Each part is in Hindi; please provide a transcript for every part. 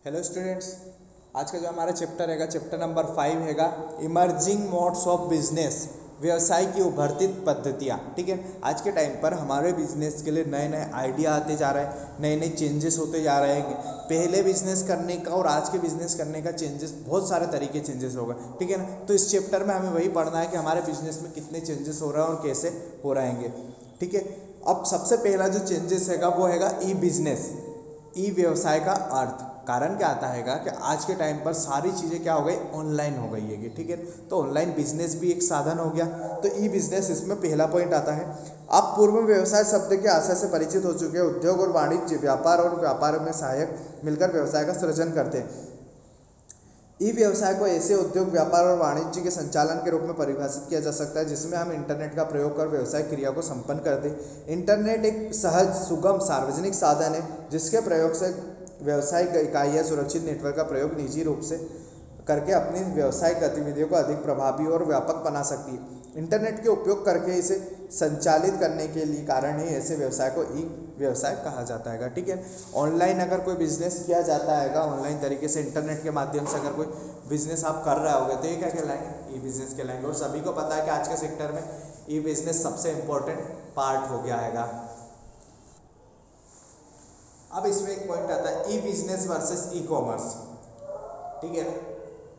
हेलो स्टूडेंट्स, आज का जो हमारा चैप्टर हैगा चैप्टर नंबर 5 हैगा इमर्जिंग मोड्स ऑफ बिजनेस, व्यवसाय की उभरती पद्धतियाँ। ठीक है, आज के टाइम पर हमारे बिजनेस के लिए नए नए आइडिया आते जा रहे हैं, नए नए चेंजेस होते जा रहे हैं। पहले बिजनेस करने का और आज के बिजनेस करने का चेंजेस, बहुत सारे तरीके चेंजेस हो गए। ठीक है ना, तो इस चैप्टर में हमें वही पढ़ना है कि हमारे बिजनेस में कितने चेंजेस हो रहे हैं और कैसे हो रहेंगे। ठीक है, अब सबसे पहला जो चेंजेस हैगा वो हैगा ई बिजनेस, ई व्यवसाय का अर्थ। कारण क्या आता हैगा कि आज के टाइम पर सारी चीज़ें क्या हो गई, ऑनलाइन हो गई है। ठीक है, तो ऑनलाइन बिजनेस भी एक साधन हो गया, तो ई बिजनेस इसमें पहला पॉइंट आता है। आप पूर्व में व्यवसाय शब्द के आशय से परिचित हो चुके हैं। उद्योग और वाणिज्य, व्यापार और व्यापार में सहायक मिलकर व्यवसाय का सृजन करते हैं। ई व्यवसाय को ऐसे उद्योग, व्यापार और वाणिज्य के संचालन के रूप में परिभाषित किया जा सकता है जिसमें हम इंटरनेट का प्रयोग कर व्यवसाय क्रिया को संपन्न करते हैं। इंटरनेट एक सहज, सुगम, सार्वजनिक साधन है जिसके प्रयोग से व्यावसायिक इकाइयाँ सुरक्षित नेटवर्क का प्रयोग निजी रूप से करके अपनी व्यावसायिक गतिविधियों को अधिक प्रभावी और व्यापक बना सकती है। इंटरनेट के उपयोग करके इसे संचालित करने के लिए कारण ही ऐसे व्यवसाय को ई व्यवसाय कहा जाता है। ठीक है, ऑनलाइन अगर कोई बिजनेस किया जाता है, ऑनलाइन तरीके से इंटरनेट के माध्यम से अगर कोई बिजनेस आप कर रहे होगे तो ये क्या कहलाएंगे, ई बिजनेस कहलाएंगे। और सभी को पता है कि आज के सेक्टर में ई बिजनेस सबसे इंपॉर्टेंट पार्ट हो गया है। अब इसमें एक पॉइंट आता है ई बिजनेस वर्सेस ई कॉमर्स। ठीक है,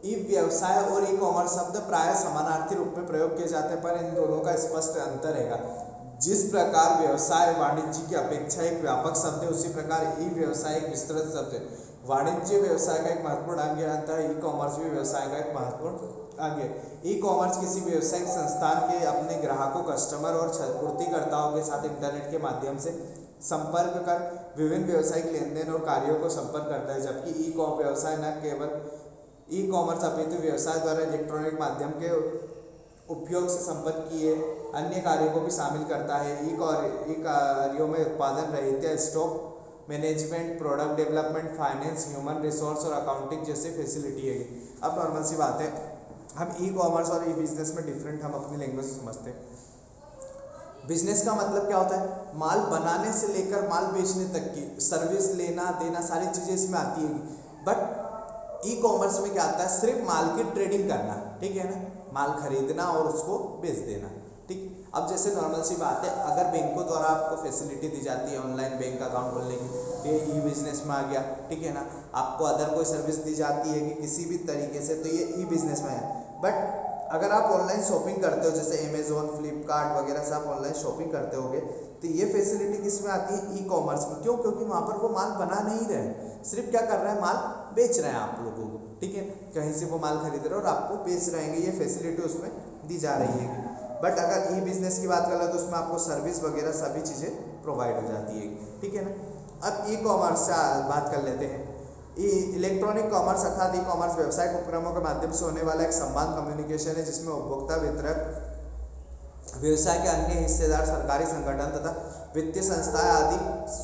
ई व्यवसाय और ई कॉमर्स शब्द प्राय समानार्थी रूप में प्रयोग किए जाते हैं, पर इन दोनों का स्पष्ट अंतर है। जिस प्रकार व्यवसाय वाणिज्य की अपेक्षा एक व्यापक शब्द है, उसी प्रकार ई व्यवसाय एक विस्तृत शब्द है। वाणिज्य व्यवसाय का एक महत्वपूर्ण अंग है, ई कॉमर्स भी व्यवसाय का एक महत्वपूर्ण अंग है। ई कॉमर्स किसी व्यवसायिक संस्थान के अपने ग्राहकों, कस्टमर और पूर्तिकर्ताओं के साथ इंटरनेट के माध्यम से संपर्क कर विभिन्न व्यवसायिक लेन देन और कार्यों को संपन्न करता है, जबकि ई व्यवसाय न केवल ई कॉमर्स अपितु व्यवसाय द्वारा इलेक्ट्रॉनिक माध्यम के उपयोग से संपन्न किए अन्य कार्यों को भी शामिल करता है। ई कार्यों में उत्पादन, रहित stock management, product development, finance, human resource और अकाउंटिंग जैसी फैसिलिटी है। अब नॉर्मल सी बात है, हम ई कॉमर्स और ई बिजनेस में डिफरेंट हम अपनी लैंग्वेज से समझते हैं। बिजनेस का मतलब क्या होता है, माल बनाने से लेकर माल बेचने तक की सर्विस, लेना देना, सारी चीज़ें इसमें आती है। बट ई कॉमर्स में क्या आता है, सिर्फ माल की ट्रेडिंग करना। ठीक है ना, माल खरीदना और उसको बेच देना। ठीक, अब जैसे नॉर्मल सी बात है, अगर बैंकों द्वारा आपको फैसिलिटी दी जाती है ऑनलाइन बैंक अकाउंट खोलने की, तो ये ई बिजनेस में आ गया। ठीक है ना, आपको अदर कोई सर्विस दी जाती है कि किसी भी तरीके से, तो ये ई बिजनेस में है। बट अगर आप ऑनलाइन शॉपिंग करते हो, जैसे अमेजोन, फ्लिपकार्ट वगैरह से आप ऑनलाइन शॉपिंग करते होगे, तो ये फैसिलिटी किस में आती है, ई कॉमर्स में। क्यों? क्योंकि वहाँ पर वो माल बना नहीं रहे, सिर्फ क्या कर रहे हैं, माल बेच रहे हैं आप लोगों को। ठीक है, कहीं से वो माल खरीद रहे हैं और आपको बेच रहेंगे, ये फैसिलिटी उसमें दी जा रही है। बट अगर ई बिजनेस की बात कर लो तो उसमें आपको सर्विस वगैरह सभी चीज़ें प्रोवाइड हो जाती है। ठीक है ना, अब ई कॉमर्स से बात कर लेते हैं। इलेक्ट्रॉनिक कॉमर्स अर्थात ई कॉमर्स व्यवसायिक उपक्रमों के माध्यम से होने वाला एक संवाद कम्युनिकेशन है, जिसमें उपभोक्ता, वितरक, व्यवसाय के अन्य हिस्सेदार, सरकारी संगठन तथा वित्तीय संस्थाएं आदि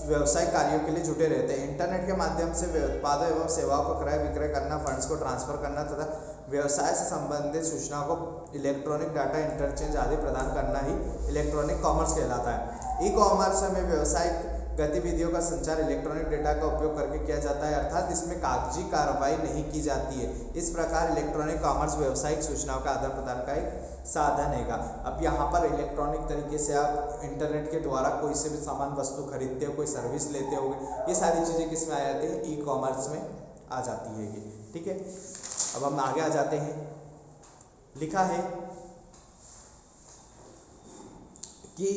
व्यवसायिक कार्यों के लिए जुटे रहते हैं। इंटरनेट के माध्यम से उत्पादों एवं सेवाओं को क्रय विक्रय करना, फंड्स को ट्रांसफर करना तथा व्यवसाय से संबंधित सूचनाओं को इलेक्ट्रॉनिक डाटा इंटरचेंज आदि प्रदान करना ही इलेक्ट्रॉनिक कॉमर्स कहलाता है। ई कॉमर्स में व्यवसायिक गतिविधियों का संचार इलेक्ट्रॉनिक डेटा का उपयोग करके किया जाता है, अर्थात इसमें कागजी कार्रवाई नहीं की जाती है। इस प्रकार इलेक्ट्रॉनिक कॉमर्स व्यवसायिक सूचनाओं का आदान प्रदान का एक साधन है। अब यहाँ पर इलेक्ट्रॉनिक तरीके से आप इंटरनेट के द्वारा कोई से भी सामान, वस्तु खरीदते हो, कोई सर्विस लेते हो, ये सारी चीज़ें किस में आ जाती है, ई कॉमर्स में आ जाती है। ठीक है, अब हम आगे आ जाते हैं। लिखा है कि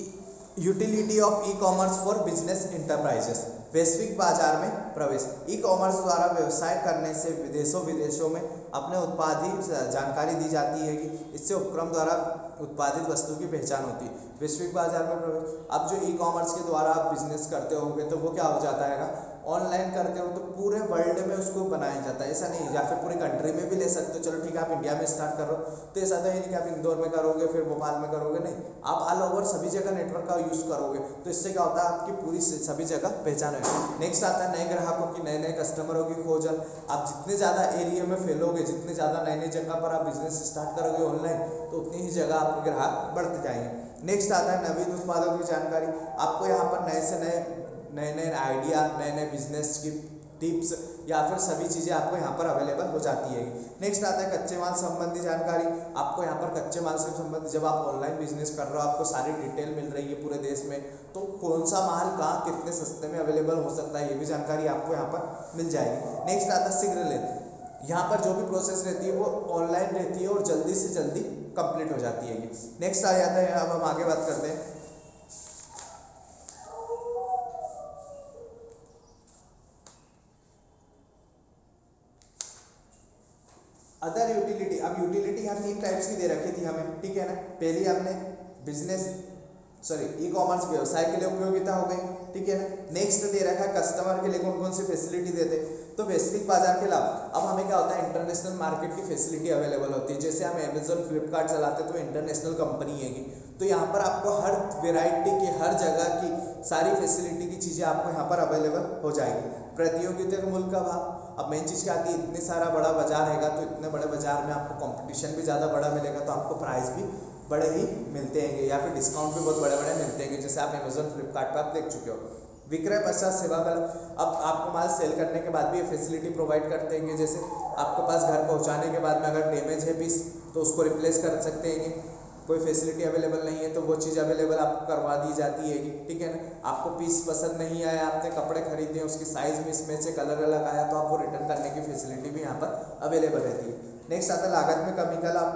utility of e commerce for business enterprises, वैश्विक बाजार में प्रवेश। ई कॉमर्स द्वारा व्यवसाय करने से विदेशों में अपने उत्पाद की जानकारी दी जाती है कि इससे उपक्रम द्वारा उत्पादित वस्तु की पहचान होती है। वैश्विक बाजार में प्रवेश, अब जो ई कॉमर्स के द्वारा आप बिजनेस करते होंगे तो वो क्या हो जाता है, ऑनलाइन करते हो तो पूरे वर्ल्ड में उसको बनाया जाता है। ऐसा नहीं, या फिर पूरी कंट्री में भी ले सकते हो। चलो ठीक है, आप इंडिया में स्टार्ट कर रहे हो तो ऐसा तो है नहीं कि आप इंदौर में करोगे फिर भोपाल में करोगे, नहीं, आप ऑल ओवर सभी जगह नेटवर्क का यूज़ करोगे। तो इससे क्या होता है, आपकी पूरी सभी जगह पहचान होगी। नेक्स्ट आता है नए ग्राहकों की, नए नए कस्टमरों की खोज। आप जितने ज़्यादा एरिया में फैलोगे, जितने ज़्यादा नई नई जगह पर आप बिजनेस स्टार्ट करोगे ऑनलाइन, तो उतनी ही जगह आपके ग्राहक बढ़ते जाएंगे। नेक्स्ट आता है नवीन उत्पादों की जानकारी। आपको यहाँ पर नए से नए आइडिया, नए नए बिजनेस की टिप्स या फिर सभी चीज़ें आपको यहाँ पर अवेलेबल हो जाती है। नेक्स्ट आता है कच्चे माल संबंधी जानकारी। आपको यहाँ पर कच्चे माल से संबंधित, जब आप ऑनलाइन बिजनेस कर रहे हो आपको सारी डिटेल मिल रही है पूरे देश में, तो कौन सा माल कहाँ कितने सस्ते में अवेलेबल हो सकता है ये भी जानकारी आपको यहाँ पर मिल जाएगी। नेक्स्ट आता है शीघ्र लेन। यहाँ पर जो भी प्रोसेस रहती है वो ऑनलाइन रहती है और जल्दी से जल्दी कंप्लीट हो जाती है। नेक्स्ट आ जाता है, अब हम आगे बात करते हैं अदर यूटिलिटी। अब यूटिलिटी यहाँ 3 टाइप्स की दे रखी थी हमें, ठीक है ना। पहली हमने बिजनेस ई कॉमर्स व्यवसाय के लिए उपयोगिता हो गई, ठीक है ना। नेक्स्ट दे रखा है कस्टमर के लिए कौन कौन सी फैसिलिटी देते, तो वैश्विक बाजार के लाभ। अब हमें क्या होता है, इंटरनेशनल मार्केट की फैसिलिटी अवेलेबल होती है। जैसे हम अमेजोन फ्लिपकार्ट चलाते हैं तो इंटरनेशनल कंपनी हैगी, तो यहाँ पर आपको हर वेराइटी की हर जगह की सारी फैसिलिटी की चीज़ें आपको यहाँ पर अवेलेबल हो जाएगी। प्रतियोगिता का मूल्य का भाव। अब मेन चीज़ क्या आती है, इतने सारा बड़ा बाजार रहेगा तो इतने बड़े बाजार में आपको कंपटीशन भी ज़्यादा बड़ा मिलेगा, तो आपको प्राइस भी बड़े ही मिलते हैं या फिर डिस्काउंट भी बहुत बड़े बड़े मिलते हैं, जैसे आप अमेजोन फ्लिपकार्ट पर आप देख चुके हो। विक्रय पश्चात सेवा का। अब आपको माल सेल करने के बाद भी ये फैसिलिटी प्रोवाइड करते हैं, जैसे आपके पास घर पहुंचाने के बाद में अगर डैमेज है पीस तो उसको रिप्लेस कर सकते हैं। कोई फैसिलिटी अवेलेबल नहीं है तो वो चीज़ अवेलेबल आपको करवा दी जाती है, ठीक है ना। आपको पीस पसंद नहीं आया, आपने कपड़े खरीदे हैं उसकी साइज़ मिसमैच है, कलर अलग आया, तो आपको रिटर्न करने की फैसिलिटी भी यहाँ पर अवेलेबल रहती है। नेक्स्ट आता है लागत में कमी का लाभ।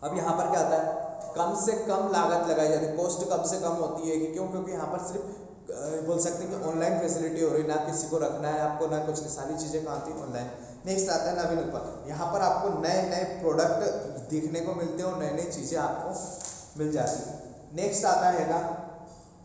अब यहाँ पर क्या आता है, कम से कम लागत लगाई जाती है, कॉस्ट कम से कम होती है। क्यों? क्योंकि यहाँ पर सिर्फ बोल सकते हैं कि ऑनलाइन फैसिलिटी हो रही, ना किसी को रखना है आपको, ना कुछ, सारी चीज़ें कहाँ थी, ऑनलाइन। नेक्स्ट आता है नवीन उत्पाद। यहाँ पर आपको नए नए प्रोडक्ट देखने को मिलते हैं और नई नई चीज़ें आपको मिल जाती है। नेक्स्ट आता है ना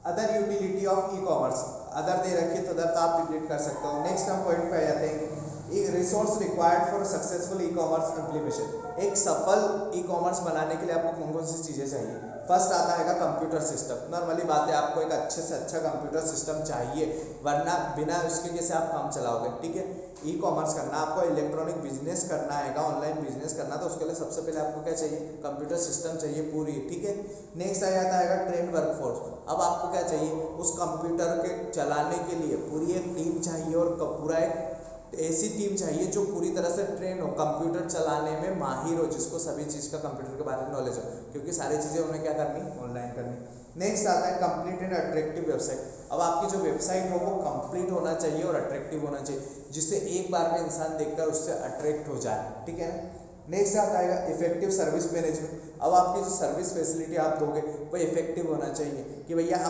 other utility of e commerce. Other they रखी तो अदर तो आप डिलीट कर सकते हो। नेक्स्ट हम पॉइंट पे आ जाते हैं, एक resource required for successful e commerce implementation. एक सफल ई कॉमर्स बनाने के लिए आपको कौन कौन सी चीज़ें चाहिए। फर्स्ट आता है कंप्यूटर सिस्टम। नॉर्मली बात है, आपको एक अच्छे से अच्छा कंप्यूटर सिस्टम चाहिए, वरना बिना उसके कैसे आप काम चलाओगे, ठीक है। ई कॉमर्स करना, आपको इलेक्ट्रॉनिक बिजनेस करना है, ऑनलाइन बिजनेस करना, तो उसके लिए सबसे पहले आपको क्या चाहिए, कंप्यूटर सिस्टम चाहिए पूरी, ठीक है। नेक्स्ट आ जाता है ट्रेन वर्कफोर्स। अब आपको क्या चाहिए, उस कंप्यूटर के चलाने के लिए पूरी एक टीम चाहिए और पूरा एक ऐसी टीम चाहिए जो पूरी तरह से ट्रेन हो, कंप्यूटर चलाने में माहिर हो, जिसको सभी चीज़ का कंप्यूटर के बारे में नॉलेज हो, क्योंकि सारी चीज़ें उन्हें क्या करनी, ऑनलाइन करनी। नेक्स्ट आता है कंप्लीट एंड अट्रैक्टिव वेबसाइट। अब आपकी जो वेबसाइट हो वो कंप्लीट होना चाहिए और अट्रैक्टिव होना चाहिए, जिससे एक बार में इंसान देखकर उससे अट्रैक्ट हो जाए, ठीक है ना। नेक्स्ट आता है इफेक्टिव सर्विस मैनेजमेंट। अब आपकी जो सर्विस फैसिलिटी आप दोगे वो इफेक्टिव होना चाहिए, कि भैया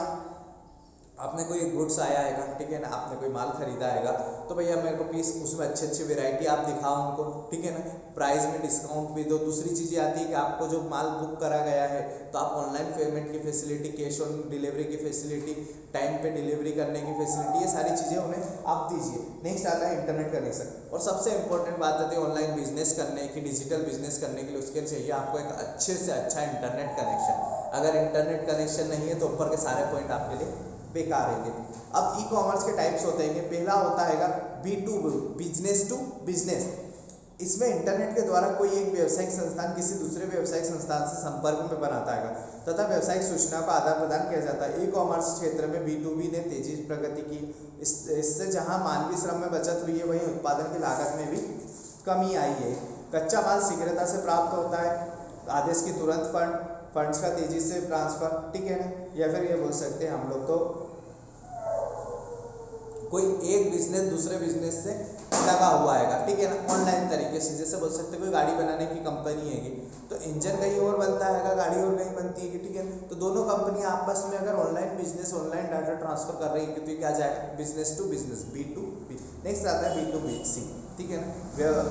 आपने कोई गुड्स आया है, ठीक है ना, आपने कोई माल खरीदा है, तो भैया मेरे को पीस उसमें अच्छी अच्छी वेराइटी आप दिखाओ उनको, ठीक है ना, प्राइस में डिस्काउंट भी दो। दूसरी चीज़ें आती है कि आपको जो माल बुक करा गया है तो आप ऑनलाइन पेमेंट की फैसिलिटी, कैश ऑन डिलीवरी की फैसिलिटी, टाइम पे डिलीवरी करने की फैसिलिटी, ये सारी चीज़ें उन्हें आप दीजिए। नेक्स्ट आता है इंटरनेट कनेक्शन। और सबसे इंपॉर्टेंट बात आती है ऑनलाइन बिजनेस करने की, डिजिटल बिजनेस करने के लिए, उसके लिए चाहिए आपको एक अच्छे से अच्छा इंटरनेट कनेक्शन। अगर इंटरनेट कनेक्शन नहीं है तो ऊपर के सारे पॉइंट आपके लिए बेकार है। अब ई कॉमर्स के टाइप्स होते हैं, पहला होता है B2B, बिजनेस टू बिजनेस। इसमें इंटरनेट के द्वारा कोई एक व्यावसायिक संस्थान किसी दूसरे व्यावसायिक संस्थान से संपर्क में बनाता है तथा व्यावसायिक सूचना का आदान प्रदान किया जाता है। ई कॉमर्स क्षेत्र में B2B ने तेजी प्रगति की। इससे जहां मानवीय श्रम में बचत हुई है, वहीं उत्पादन की लागत में भी कमी आई है। कच्चा माल शीघ्रता से प्राप्त होता है, आदेश की तुरंत फंड्स का तेजी से ट्रांसफर, ठीक है ना। या फिर ये बोल सकते हैं हम लोग तो कोई एक बिजनेस दूसरे बिजनेस से लगा हुआ है, ठीक है ना, ऑनलाइन तरीके से। जैसे बोल सकते हैं कोई गाड़ी बनाने की कंपनी है तो इंजन कहीं और बनता है, गाड़ी और कहीं बनती है, ठीक है। तो दोनों कंपनियां आपस में अगर online business, online data transfer कर रही है तो क्या जाएगा, business to business, B2B। Next आता है B2B, ठीक है ना,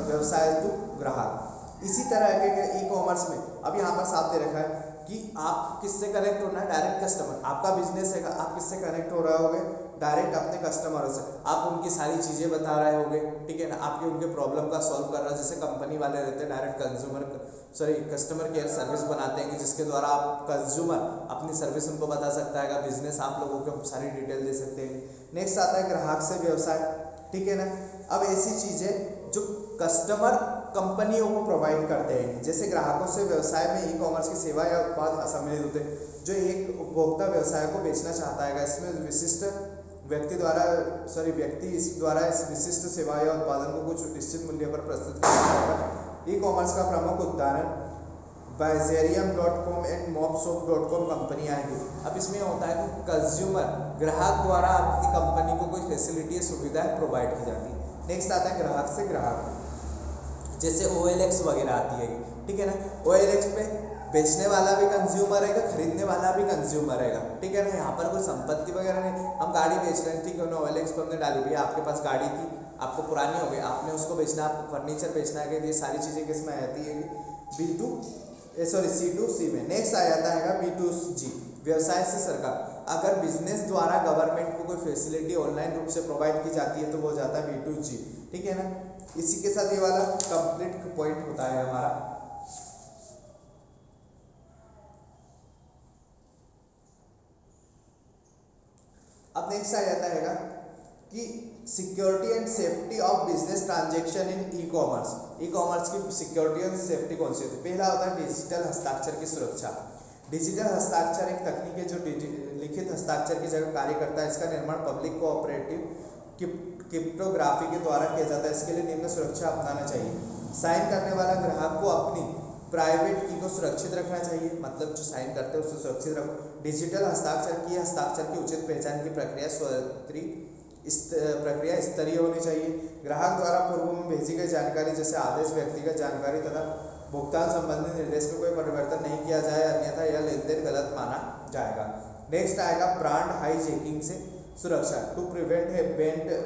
व्यवसाय टू ग्राहक। इसी तरह के ई कॉमर्स में अब यहाँ पर साफ दे रखा है कि आप किससे कनेक्ट होना है, डायरेक्ट कस्टमर। आपका बिजनेस है, आप किससे कनेक्ट हो रहे होगे, डायरेक्ट अपने कस्टमरों से। आप उनकी सारी चीज़ें बता रहे होगे, ठीक है ना, आपके उनके प्रॉब्लम का सॉल्व कर रहे हो। जैसे कंपनी वाले रहते हैं डायरेक्ट कस्टमर केयर सर्विस बनाते हैं, जिसके द्वारा आप कंज्यूमर अपनी सर्विस उनको बता सकता है, बिजनेस आप लोगों को सारी डिटेल दे सकते हैं। नेक्स्ट आता है ग्राहक से व्यवसाय, ठीक है ना। अब ऐसी चीज़ें जो कस्टमर कंपनियों को प्रोवाइड करते हैं, जैसे ग्राहकों से व्यवसाय में ई कॉमर्स की सेवा या उत्पाद सम्मिलित होते हैं, जो एक उपभोक्ता व्यवसाय को बेचना चाहता है। इसमें विशिष्ट व्यक्ति इस द्वारा इस विशिष्ट सेवा या उत्पादन को कुछ निश्चित मूल्य पर प्रस्तुत किया जाएगा। ई कॉमर्स का प्रमुख उदाहरण Bizerium.com एंड Mobshop.com कंपनी आएगी। अब इसमें होता है कि कंज्यूमर ग्राहक द्वारा आपकी कंपनी को कोई फैसिलिटी सुविधाएं प्रोवाइड की जाती है। नेक्स्ट आता है ग्राहक से ग्राहक, जैसे OLX वगैरह आती है, ठीक है ना। OLX पे बेचने वाला भी कंज्यूमर रहेगा, खरीदने वाला भी कंज्यूमर रहेगा, ठीक है ना। यहाँ पर कोई संपत्ति वगैरह नहीं, हम गाड़ी बेच रहे हैं, ठीक है ना। OLX पे हमने डाली, भैया आपके पास गाड़ी थी, आपको पुरानी हो गई, आपने उसको बेचना, आपको फर्नीचर बेचना है, ये सारी चीज़ें किसमें आती है, C2C में। नेक्स्ट आ जाता है B2G, व्यवसाय से सरकार। अगर बिजनेस द्वारा गवर्नमेंट को कोई फैसिलिटी ऑनलाइन रूप से प्रोवाइड की जाती है तो वो हो जाता है B2G, ठीक है ना। इसी के साथ ये वाला कंप्लीट पॉइंट होता है हमारा। अब नेक्स्ट आ जाता है कि security and safety of business transaction in e commerce. E commerce की सिक्योरिटी और सेफ्टी कौन सी होती है? पहला होता है डिजिटल हस्ताक्षर की सुरक्षा। डिजिटल हस्ताक्षर एक तकनीक है जो लिखित हस्ताक्षर की जगह कार्य करता है। इसका निर्माण पब्लिक कोऑपरेटिव क्रिप्टोग्राफी के द्वारा किया जाता है। इसके लिए निम्न सुरक्षा अपनाना चाहिए। साइन करने वाला ग्राहक को अपनी प्राइवेट की को सुरक्षित रखना चाहिए, मतलब जो साइन करते हैं उसको सुरक्षित रखो। डिजिटल हस्ताक्षर की उचित पहचान की प्रक्रिया स्तरीय होनी चाहिए। ग्राहक द्वारा पूर्व में भेजी गई जानकारी जैसे आदेश, व्यक्तिगत जानकारी तथा भुगतान संबंधी निर्देश में कोई परिवर्तन नहीं किया जाए, अन्यथा यह लेनदेन गलत माना जाएगा। नेक्स्ट आएगा ब्रांड हाईजैकिंग से सुरक्षा, to prevent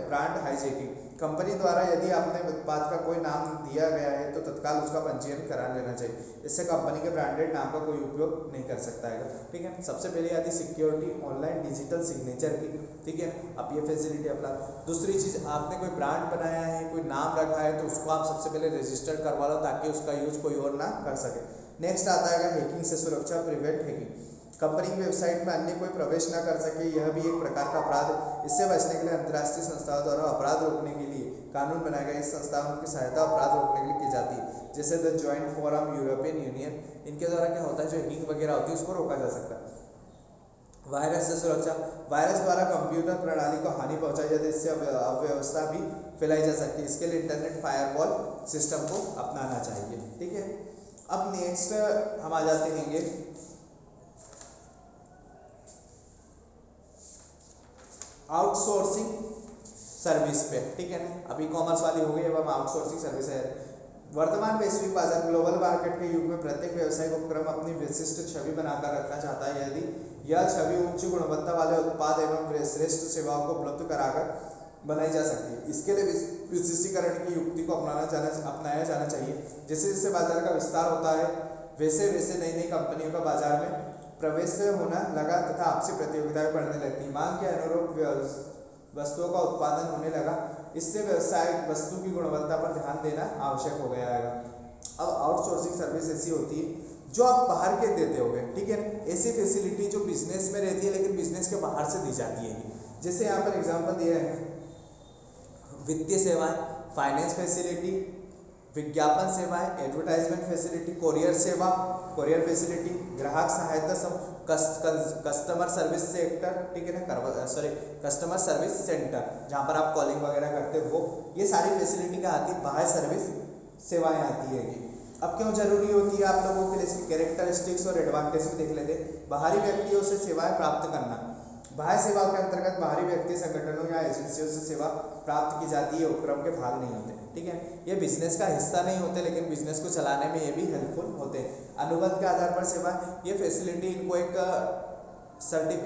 brand hijacking. Company द्वारा यदि आपने उत्पाद का कोई नाम दिया गया है तो तत्काल उसका पंजीयन करा लेना चाहिए। इससे कंपनी के ब्रांडेड नाम का कोई उपयोग नहीं कर सकता है, ठीक है। सबसे पहले आती सिक्योरिटी ऑनलाइन डिजिटल सिग्नेचर की, ठीक है। अब ये फैसिलिटी अपना। दूसरी चीज़, आपने कोई ब्रांड बनाया है, कोई नाम रखा है तो उसको आप सबसे पहले रजिस्टर करवा लो ताकि उसका यूज कोई और ना कर सके। नेक्स्ट आता है हैकिंग से सुरक्षा, प्रिवेंट हैकिंग। कंपनी की वेबसाइट में अन्य कोई प्रवेश न कर सके, यह भी एक प्रकार का अपराध है। इससे बचने के लिए अंतर्राष्ट्रीय संस्थाओं द्वारा अपराध रोकने के लिए कानून बनाया गया। इस संस्थाओं की सहायता अपराध रोकने के लिए की जाती है, जैसे the joint forum, European union. इनके द्वारा क्या होता है, जो हैकिंग वगैरह होती है उसको रोका जा सकता है। वायरस से सुरक्षा, वायरस द्वारा कंप्यूटर प्रणाली को हानि पहुंचाई जाती है, इससे अव्यवस्था भी फैलाई जा सकती है। इसके लिए इंटरनेट फायरवॉल सिस्टम को अपनाना चाहिए, ठीक है। अब नेक्स्ट हम आ जाते हैं आउटसोर्सिंग सर्विस पे, ठीक है ना। अभी कॉमर्स वाली हो गई, अब हम आउटसोर्सिंग सर्विस है। वर्तमान वैश्विक बाजार ग्लोबल मार्केट के युग में प्रत्येक व्यावसायिक उपक्रम अपनी विशिष्ट छवि बनाकर रखना चाहता है। यदि यह छवि उच्च गुणवत्ता वाले उत्पाद एवं श्रेष्ठ सेवाओं को उपलब्ध कराकर बनाई जा सकती है। इसके लिए विशिष्टीकरण की युक्ति को अपनाया जाना चाहिए। जैसे जैसे बाजार का विस्तार होता है वैसे वैसे नई नई कंपनियों का बाजार में प्रवेश होना लगा तथा आपसी प्रतियोगिताएं बढ़ने लगती। मांग के अनुरूप वस्तुओं का उत्पादन होने लगा। इससे व्यवसायिक वस्तु की गुणवत्ता पर ध्यान देना आवश्यक हो गया है। अब आउटसोर्सिंग सर्विस ऐसी होती है जो आप बाहर के देते होगे, ठीक है। ऐसी फैसिलिटी जो बिजनेस में रहती है लेकिन बिजनेस के बाहर से दी जाती है। जैसे यहाँ पर एग्जांपल दिया है, वित्तीय सेवाएं, फाइनेंस फैसिलिटी, विज्ञापन सेवाएं, एडवर्टाइजमेंट फैसिलिटी, कोरियर सेवा, कोरियर फैसिलिटी, ग्राहक सहायता कस्टमर सर्विस सेक्टर, ठीक है ना, कस्टमर सर्विस सेंटर जहाँ पर आप कॉलिंग वगैरह करते हो, ये सारी फैसिलिटी क्या आती है, बाह्य सर्विस सेवाएं आती है। अब क्यों जरूरी होती है आप लोगों के लिए, इसकी कैरेक्टरिस्टिक्स और एडवांटेज भी देख लेते हैं। बाहरी व्यक्तियों से सेवाएं प्राप्त करना, बाह्य सेवाओं के अंतर्गत बाहरी व्यक्ति संगठनों या एजेंसियों से सेवा प्राप्त की जाती है, उपक्रम के भाग नहीं होते, ठीक है। ये बिजनेस का हिस्सा नहीं होते लेकिन बिजनेस को चलाने में ये भी हेल्पफुल होते हैं। अनुबंध के आधार पर सेवा, ये फैसिलिटी इनको एक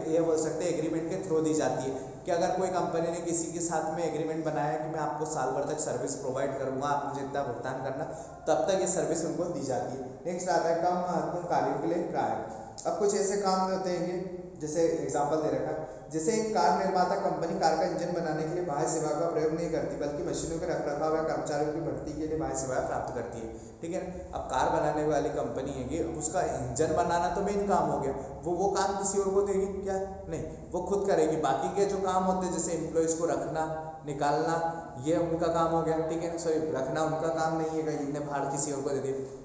ये बोल सकते हैं एग्रीमेंट के थ्रू दी जाती है कि अगर कोई कंपनी ने किसी के साथ में एग्रीमेंट बनाया कि मैं आपको साल भर तक सर्विस प्रोवाइड करूंगा, आप मुझे इतना भुगतान करना, तब तक ये सर्विस उनको दी जाती है। नेक्स्ट आता है कम महत्वपूर्ण कार्यों के लिए प्रायः। अब कुछ ऐसे काम होते हैं जैसे एग्जाम्पल दे रखा है, जैसे एक कार निर्माता कंपनी कार का इंजन बनाने के लिए बाह्य सेवा का प्रयोग नहीं करती बल्कि मशीनों के रखरखाव या कर्मचारियों की भर्ती के लिए बाह्य सेवाएं प्राप्त करती है, ठीक है। अब कार बनाने वाली कंपनी है कि उसका इंजन बनाना तो मेन काम हो गया, वो काम किसी और को देगी क्या? नहीं, वो खुद करेगी। बाकी के जो काम होते हैं जैसे एम्प्लॉयज को रखना निकालना, ये उनका काम हो गया, ठीक है। सॉरी, रखना उनका काम नहीं है, इन्हें बाहर किसी और को दे दिया।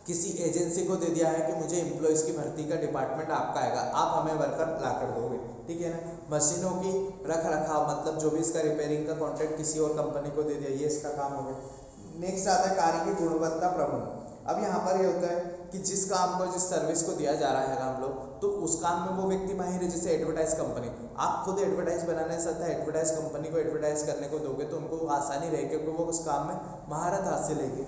किसी एजेंसी को दे दिया है कि मुझे एम्प्लॉयज़ की भर्ती का डिपार्टमेंट आपका आएगा, आप हमें वर्कर ला कर दोगे, ठीक है ना। मशीनों की रख रखाव मतलब जो भी इसका रिपेयरिंग का कॉन्ट्रैक्ट किसी और कंपनी को दे दिया, ये इसका काम हो गया। नेक्स्ट आता है कार्य की गुणवत्ता प्रबंधन। अब यहाँ पर ये होता है कि जिस काम को, जिस सर्विस को दिया जा रहा है हम लोग, तो उस काम में वो व्यक्ति माहिर है। जैसे एडवर्टाइज कंपनी, आप खुद एडवर्टाइज बनाने से अच्छा एडवर्टाइज कंपनी को एडवर्टाइज करने को दोगे तो उनको आसानी रहेगी, क्योंकि वो उस काम में महारत हासिल लेगी,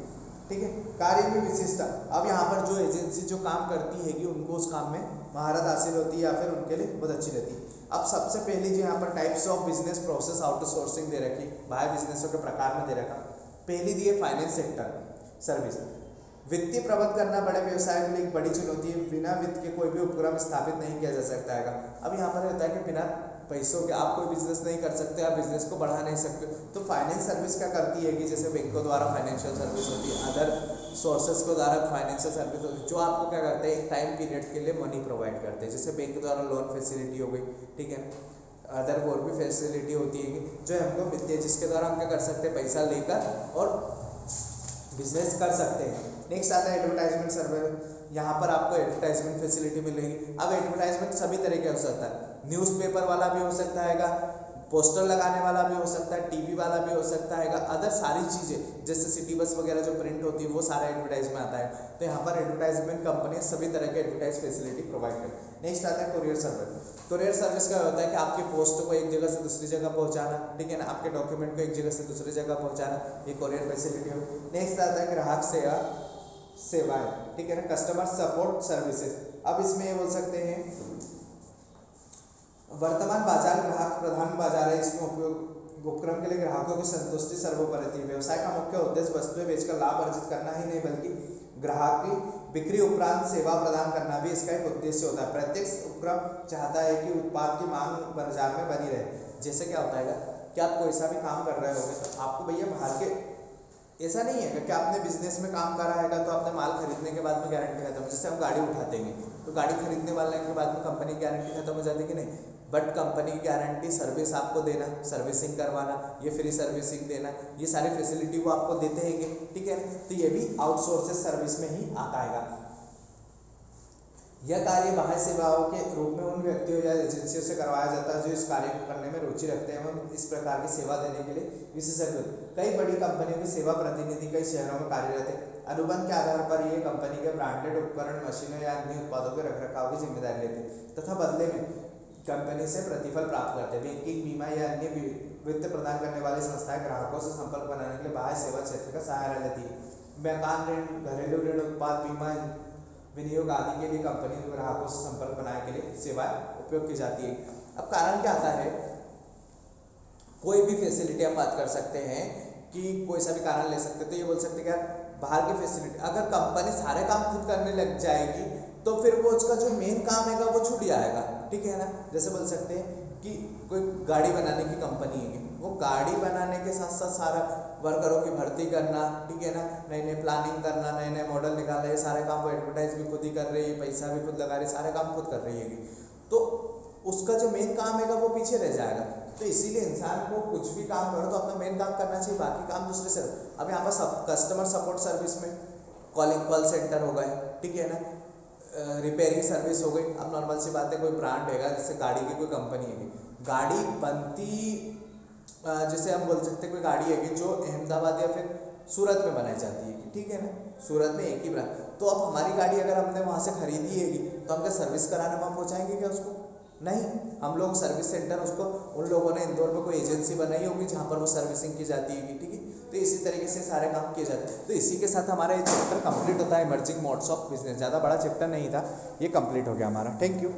ठीक है। कार्य में विशिष्टता, अब यहाँ पर जो एजेंसी जो काम करती हैगी उनको उस काम में महारत हासिल होती है या फिर उनके लिए बहुत अच्छी रहती है। अब सबसे पहली जो यहाँ पर types of business process outsourcing दे रखी, बाहर बिजनेसों के प्रकार में दे रखा। पहली दी है फाइनेंस सेक्टर सर्विस। वित्तीय प्रबंध करना बड़े व्यवसाय के लिए एक बड़ी चुनौती है। बिना वित्त के कोई भी उपक्रम स्थापित नहीं किया जा सकता है। अब यहाँ पर होता है कि बिना पैसों के आप कोई बिजनेस नहीं कर सकते, आप बिजनेस को बढ़ा नहीं सकते। तो फाइनेंस सर्विस क्या करती है कि जैसे बैंकों द्वारा फाइनेंशियल सर्विस होती है, अदर सोर्सेज को द्वारा फाइनेंशियल सर्विस होती है, जो आपको क्या करते हैं एक टाइम पीरियड के लिए मनी प्रोवाइड करते हैं। जैसे बैंक द्वारा लोन फैसिलिटी हो गई, ठीक है ना, अदर और भी फैसिलिटी होती है जो हमको मिलती है, जिसके द्वारा हम क्या कर सकते हैं पैसा लेकर और बिजनेस कर सकते हैं। नेक्स्ट आता है एडवर्टाइजमेंट सर्विस। यहाँ पर आपको एडवर्टाइजमेंट फैसिलिटी मिलेगी। अब एडवर्टाइजमेंट सभी तरह के हो सकता है, न्यूज़पेपर वाला भी हो सकता है, पोस्टर लगाने वाला भी हो सकता है, टीवी वाला भी हो सकता है, अदर सारी चीज़ें जैसे सिटी बस वगैरह जो प्रिंट होती है वो सारा एडवर्टाइज में आता है। तो यहाँ पर एडवर्टाइजमेंट कंपनी सभी तरह के एडवर्टाइज फैसिलिटी प्रोवाइड करती है। नेक्स्ट आता है कुरियर सर्विस। कुरियर सर्विस का होता है कि आपकी पोस्ट को एक जगह से दूसरी जगह पहुँचाना, ठीक है ना, आपके डॉक्यूमेंट को एक जगह से दूसरी जगह पहुँचाना, ये कुरियर फैसिलिटी हो। नेक्स्ट आता है ग्राहक सेवाएं, ठीक है ना, कस्टमर सपोर्ट सर्विसेज। अब इसमें ये बोल सकते हैं वर्तमान बाजार ग्राहक प्रधान बाजार है, इसमें उपक्रम के लिए ग्राहकों की संतुष्टि सर्वोपरि है। व्यवसाय का मुख्य उद्देश्य वस्तुएं बेचकर लाभ अर्जित करना ही नहीं बल्कि ग्राहक की बिक्री उपरांत सेवा प्रदान करना भी इसका एक उद्देश्य होता है। प्रत्येक उपक्रम चाहता है कि उत्पाद की मांग बाजार में बनी रहे। जैसे क्या होता है कि आप कोई सा भी काम कर रहे होगे तो आपको भैया बाहर के, ऐसा नहीं है कि आपने बिजनेस में काम करा है तो आपने माल खरीदने के बाद में गारंटी खत्म। जैसे हम गाड़ी उठाते हैं तो गाड़ी खरीदने वाले के बाद में कंपनी की गारंटी खत्म हो जाती है कि नहीं, बट कंपनी की गारंटी सर्विस आपको देना, सर्विसिंग करवाना, ये फ्री सर्विसिंग देना, ये सारी फैसिलिटी वो आपको देते हैं, ठीक है। तो ये भी आउटसोर्सेज सर्विस में ही आता है। यह कार्य बाह्य सेवाओं के रूप में उन व्यक्तियों या एजेंसियों से करवाया जाता है जो इस कार्य को करने में रुचि रखते हैं एवं इस प्रकार की सेवा देने के लिए विशेषज्ञ। कई बड़ी कंपनियों की सेवा प्रतिनिधि कई शहरों में कार्यरत है। अनुबंध के आधार पर ये कंपनी के ब्रांडेड उपकरण, मशीनों या अन्य उत्पादों के रखरखाव की जिम्मेदारी लेते हैं तथा बदले में कंपनी से प्रतिफल प्राप्त करते हैं। बैंकिंग, बीमा या अन्य वित्त प्रदान करने वाली संस्थाएं ग्राहकों से संपर्क बनाने के लिए बाह्य सेवा क्षेत्र का सहारा लेती है। मकान ऋण, घरेलू ऋण, उत्पाद बीमा, विनियोग आदि के लिए कंपनी ग्राहकों से संपर्क बनाने के लिए सेवाएं उपयोग की जाती है। अब कारण क्या आता है, कोई भी फैसिलिटी हम बात कर सकते हैं कि कोई सा भी कारण ले सकते हैं। तो ये बोल सकते हैं कि यार बाहर की फैसिलिटी, अगर कंपनी सारे काम खुद करने लग जाएगी तो फिर वो उसका जो मेन काम है वो छूट जाएगा, ठीक है ना। जैसे बोल सकते हैं कि कोई गाड़ी बनाने की कंपनी है, वो गाड़ी बनाने के साथ साथ सारा वर्करों की भर्ती करना, ठीक है ना, नई नई प्लानिंग करना, नए नए मॉडल निकालना, ये सारे काम वो एडवर्टाइज भी खुद ही कर रही है, पैसा भी खुद लगा रही है, सारे काम खुद कर रही है। तो उसका जो मेन काम है वो पीछे रह जाएगा। तो इसीलिए इंसान को कुछ भी काम करो तो अपना मेन काम करना चाहिए, बाकी काम दूसरे से। अब यहाँ पर कस्टमर सपोर्ट सर्विस में कॉल सेंटर हो गए, ठीक है ना, रिपेयरिंग सर्विस हो गई। अब नॉर्मल सी बात है, कोई ब्रांड है जैसे गाड़ी की कोई कंपनी है, गाड़ी बनती जैसे हम बोल सकते हैं कोई गाड़ी है जो अहमदाबाद या फिर सूरत में बनाई जाती है, ठीक है ना, सूरत में एक ही ब्रांड। तो अब हमारी गाड़ी अगर हमने वहाँ से खरीदी है तो हम क्या सर्विस कराने वहाँ पहुँचाएंगे क्या उसको? नहीं, हम लोग सर्विस सेंटर उसको, उन लोगों ने इंदौर में कोई एजेंसी बनाई होगी जहाँ पर वो सर्विसिंग की जाती है, ठीक है। तो इसी तरीके से सारे काम किए जाते हैं। तो इसी के साथ हमारा ये चैप्टर कंप्लीट होता है, इमर्जिंग मोड्स ऑफ बिजनेस। ज़्यादा बड़ा चैप्टर नहीं था, ये कंप्लीट हो गया हमारा। Thank you.